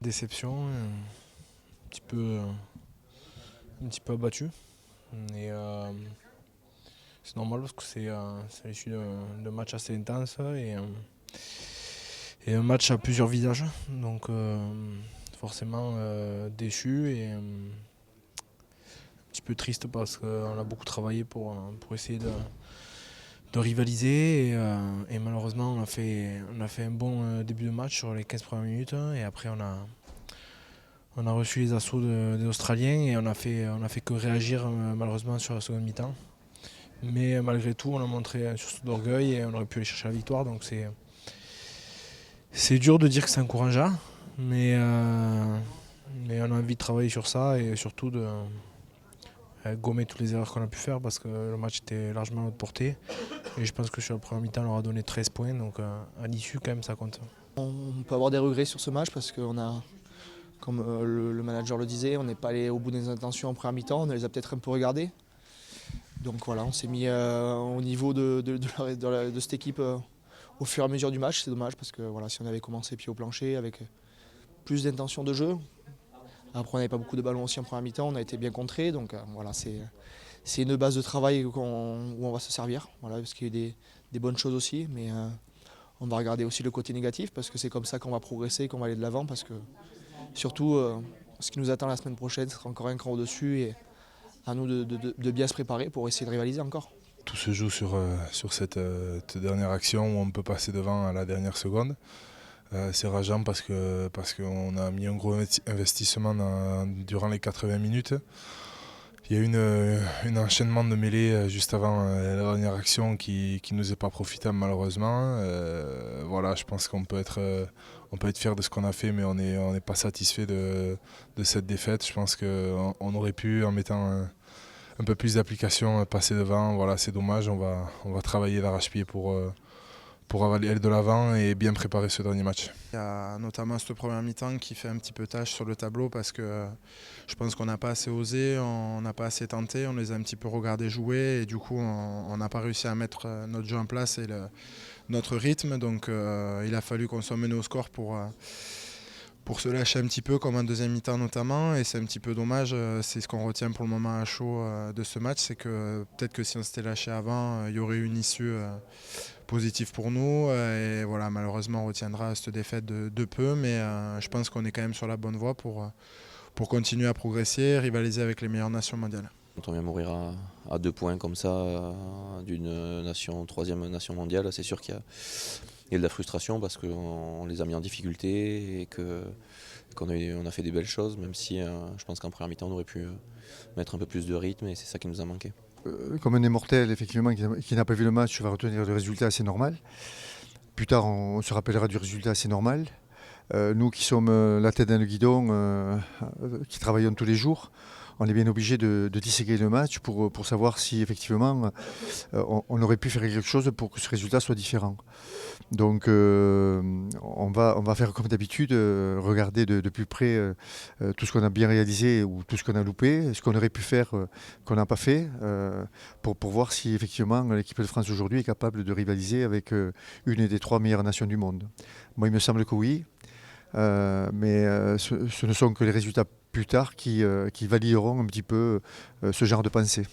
déception, un petit peu abattu. Et c'est normal parce que c'est l'issue de match assez intense et un match à plusieurs visages. Donc forcément déçu et un petit peu triste parce qu'on a beaucoup travaillé pour essayer de rivaliser et malheureusement on a fait un bon début de match sur les 15 premières minutes et après on a reçu les assauts des Australiens et on a fait que réagir malheureusement sur la seconde mi-temps. Mais malgré tout on a montré un sursaut d'orgueil et on aurait pu aller chercher la victoire, donc c'est dur de dire que c'est encourageant, mais on a envie de travailler sur ça et surtout de gommer toutes les erreurs qu'on a pu faire parce que le match était largement à notre portée. Et je pense que sur le premier mi-temps, on leur a donné 13 points, donc à l'issue, quand même, ça compte. On peut avoir des regrets sur ce match parce qu'on a, comme le manager le disait, on n'est pas allé au bout des intentions en première mi-temps, on les a peut-être un peu regardées. Donc voilà, on s'est mis au niveau de cette équipe au fur et à mesure du match. C'est dommage parce que voilà, si on avait commencé pied au plancher avec plus d'intention de jeu, après on n'avait pas beaucoup de ballons aussi en première mi-temps, on a été bien contré. Donc voilà, c'est une base de travail où on va se servir, voilà, parce qu'il y a eu des bonnes choses aussi, mais on va regarder aussi le côté négatif parce que c'est comme ça qu'on va progresser, qu'on va aller de l'avant, parce que surtout ce qui nous attend la semaine prochaine sera encore un cran au-dessus et à nous de bien se préparer pour essayer de rivaliser encore. Tout se joue sur cette dernière action où on peut passer devant à la dernière seconde. C'est rageant parce qu'on a mis un gros investissement durant les 80 minutes. Il y a eu un enchaînement de mêlées juste avant la dernière action qui ne nous est pas profitable malheureusement. Voilà, je pense qu'on peut être fier de ce qu'on a fait, mais on n'est pas satisfait de cette défaite. Je pense qu'on aurait pu, en mettant un peu plus d'application, passer devant. Voilà, c'est dommage, on va travailler d'arrache-pied pour aller de l'avant et bien préparer ce dernier match. Il y a notamment cette première mi-temps qui fait un petit peu tâche sur le tableau parce que je pense qu'on n'a pas assez osé, on n'a pas assez tenté, on les a un petit peu regardés jouer et du coup on n'a pas réussi à mettre notre jeu en place et notre rythme. Donc il a fallu qu'on soit mené au score pour se lâcher un petit peu, comme en deuxième mi-temps notamment, et c'est un petit peu dommage. C'est ce qu'on retient pour le moment à chaud de ce match, c'est que peut-être que si on s'était lâché avant, il y aurait eu une issue positive pour nous, et voilà, malheureusement on retiendra cette défaite de peu, mais je pense qu'on est quand même sur la bonne voie pour continuer à progresser, rivaliser avec les meilleures nations mondiales. Quand on vient mourir à 2 points comme ça d'une nation, troisième nation mondiale, c'est sûr qu'il y a de la frustration parce qu'on les a mis en difficulté et qu'on a fait des belles choses, même si je pense qu'en première mi-temps on aurait pu mettre un peu plus de rythme et c'est ça qui nous a manqué. Comme un immortel, effectivement, qui n'a pas vu le match, tu vas retenir le résultat assez normal. Plus tard, on se rappellera du résultat assez normal. Nous qui sommes la tête dans le guidon, qui travaillons tous les jours, on est bien obligé de disséquer le match pour savoir si effectivement on aurait pu faire quelque chose pour que ce résultat soit différent. Donc on va faire comme d'habitude, regarder de plus près tout ce qu'on a bien réalisé ou tout ce qu'on a loupé, ce qu'on aurait pu faire qu'on n'a pas fait, pour voir si effectivement l'équipe de France aujourd'hui est capable de rivaliser avec une des 3 meilleures nations du monde. Moi il me semble que oui. Mais ce ne sont que les résultats plus tard qui valideront un petit peu ce genre de pensée.